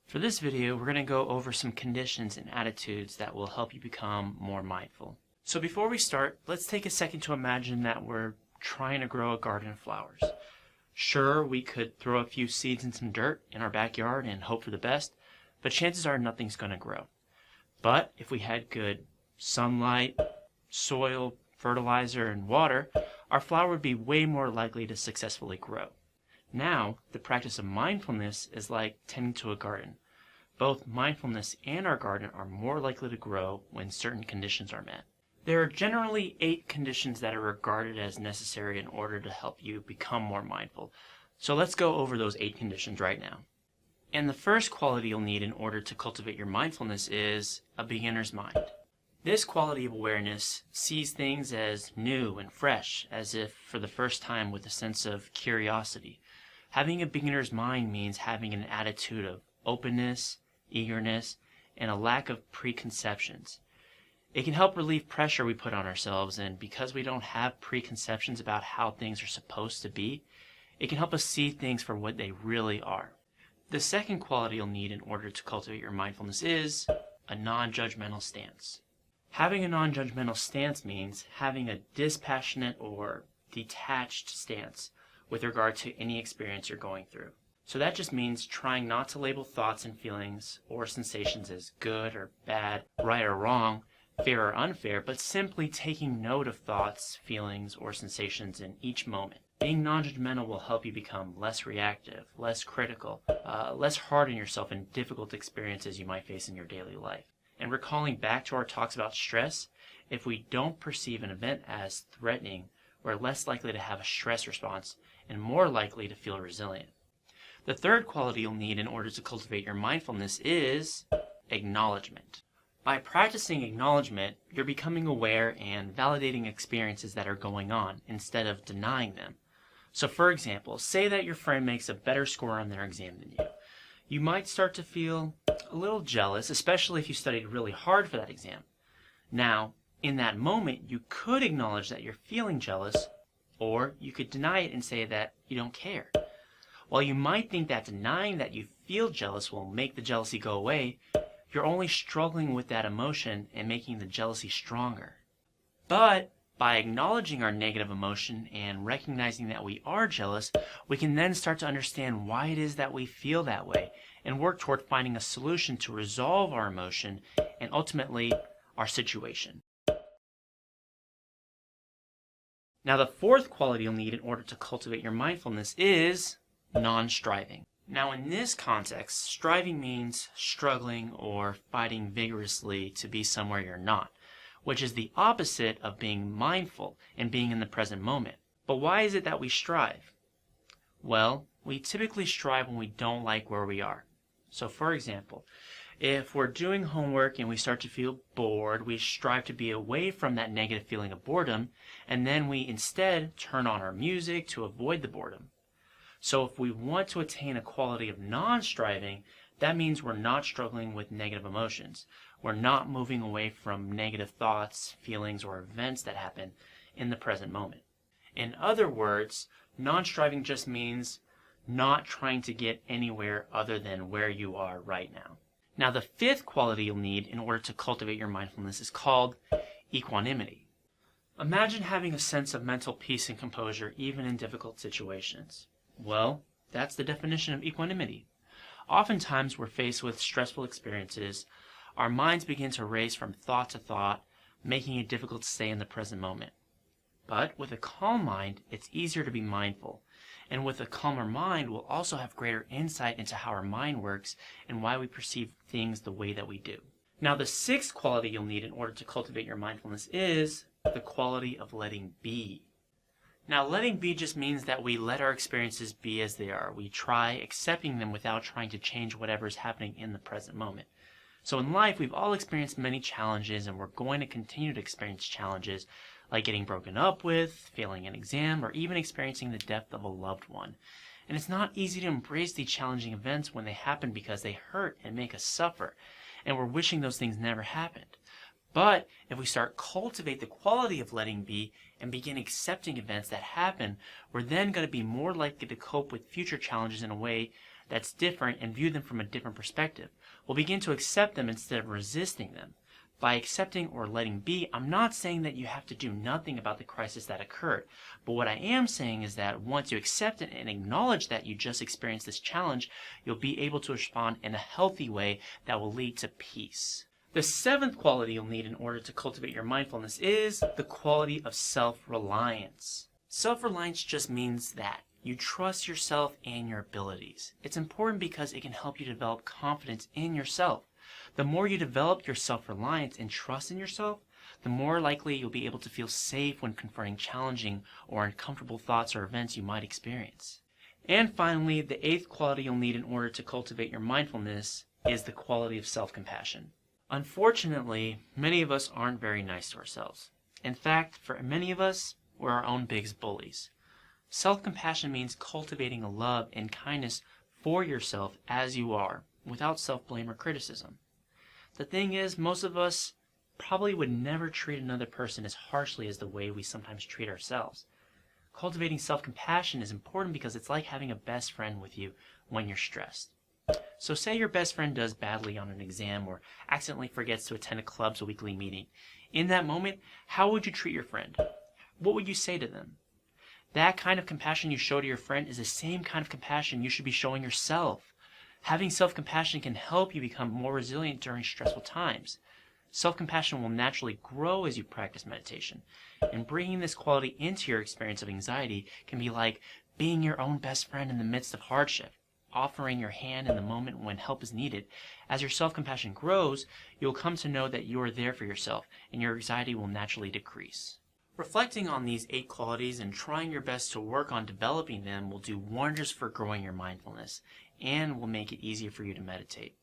For this video, we're going to go over some conditions and attitudes that will help you become more mindful. So before we start, let's take a second to imagine that we're trying to grow a garden of flowers. Sure, we could throw a few seeds in some dirt in our backyard and hope for the best, but chances are nothing's going to grow. But if we had good sunlight, soil, fertilizer, and water, our flower would be way more likely to successfully grow. Now, the practice of mindfulness is like tending to a garden. Both mindfulness and our garden are more likely to grow when certain conditions are met. There are generally 8 conditions that are regarded as necessary in order to help you become more mindful. So let's go over those 8 conditions right now. And the first quality you'll need in order to cultivate your mindfulness is a beginner's mind. This quality of awareness sees things as new and fresh, as if for the first time, with a sense of curiosity. Having a beginner's mind means having an attitude of openness, eagerness, and a lack of preconceptions. It can help relieve pressure we put on ourselves, and because we don't have preconceptions about how things are supposed to be, it can help us see things for what they really are. The second quality you'll need in order to cultivate your mindfulness is a non-judgmental stance. Having a non-judgmental stance means having a dispassionate or detached stance with regard to any experience you're going through. So that just means trying not to label thoughts and feelings or sensations as good or bad, right or wrong, fair or unfair, but simply taking note of thoughts, feelings, or sensations in each moment. Being non-judgmental will help you become less reactive, less critical, less hard on yourself in difficult experiences you might face in your daily life. And recalling back to our talks about stress, if we don't perceive an event as threatening, we're less likely to have a stress response and more likely to feel resilient. The third quality you'll need in order to cultivate your mindfulness is acknowledgement. By practicing acknowledgement, you're becoming aware and validating experiences that are going on instead of denying them. So for example, say that your friend makes a better score on their exam than you. You might start to feel a little jealous, especially if you studied really hard for that exam. Now, in that moment, you could acknowledge that you're feeling jealous, or you could deny it and say that you don't care. While you might think that denying that you feel jealous will make the jealousy go away, you're only struggling with that emotion and making the jealousy stronger. But by acknowledging our negative emotion and recognizing that we are jealous, we can then start to understand why it is that we feel that way and work toward finding a solution to resolve our emotion and ultimately our situation. Now, the fourth quality you'll need in order to cultivate your mindfulness is non-striving. Now, in this context, striving means struggling or fighting vigorously to be somewhere you're not, which is the opposite of being mindful and being in the present moment. But why is it that we strive? Well, we typically strive when we don't like where we are. So, for example, if we're doing homework and we start to feel bored, we strive to be away from that negative feeling of boredom, and then we instead turn on our music to avoid the boredom. So if we want to attain a quality of non-striving, that means we're not struggling with negative emotions. We're not moving away from negative thoughts, feelings, or events that happen in the present moment. In other words, non-striving just means not trying to get anywhere other than where you are right now. Now, the fifth quality you'll need in order to cultivate your mindfulness is called equanimity. Imagine having a sense of mental peace and composure even in difficult situations. Well, that's the definition of equanimity. Oftentimes, we're faced with stressful experiences. Our minds begin to race from thought to thought, making it difficult to stay in the present moment. But with a calm mind, it's easier to be mindful. And with a calmer mind, we'll also have greater insight into how our mind works and why we perceive things the way that we do. Now, the sixth quality you'll need in order to cultivate your mindfulness is the quality of letting be. Now, letting be just means that we let our experiences be as they are. We try accepting them without trying to change whatever is happening in the present moment. So in life, we've all experienced many challenges, and we're going to continue to experience challenges like getting broken up with, failing an exam, or even experiencing the death of a loved one. And it's not easy to embrace these challenging events when they happen because they hurt and make us suffer, and we're wishing those things never happened. But if we start cultivate the quality of letting be and begin accepting events that happen, we're then going to be more likely to cope with future challenges in a way that's different and view them from a different perspective. We'll begin to accept them instead of resisting them. By accepting or letting be, I'm not saying that you have to do nothing about the crisis that occurred, but what I am saying is that once you accept it and acknowledge that you just experienced this challenge, you'll be able to respond in a healthy way that will lead to peace. The seventh quality you'll need in order to cultivate your mindfulness is the quality of self-reliance. Self-reliance just means that you trust yourself and your abilities. It's important because it can help you develop confidence in yourself. The more you develop your self-reliance and trust in yourself, the more likely you'll be able to feel safe when confronting challenging or uncomfortable thoughts or events you might experience. And finally, the eighth quality you'll need in order to cultivate your mindfulness is the quality of self-compassion. Unfortunately, many of us aren't very nice to ourselves. In fact, for many of us, we're our own biggest bullies. Self-compassion means cultivating a love and kindness for yourself as you are, without self-blame or criticism. The thing is, most of us probably would never treat another person as harshly as the way we sometimes treat ourselves. Cultivating self-compassion is important because it's like having a best friend with you when you're stressed. So say your best friend does badly on an exam or accidentally forgets to attend a club's weekly meeting. In that moment, how would you treat your friend? What would you say to them? That kind of compassion you show to your friend is the same kind of compassion you should be showing yourself. Having self-compassion can help you become more resilient during stressful times. Self-compassion will naturally grow as you practice meditation, and bringing this quality into your experience of anxiety can be like being your own best friend in the midst of hardship, offering your hand in the moment when help is needed. As your self-compassion grows, you'll come to know that you are there for yourself, and your anxiety will naturally decrease. Reflecting on these 8 qualities and trying your best to work on developing them will do wonders for growing your mindfulness and will make it easier for you to meditate.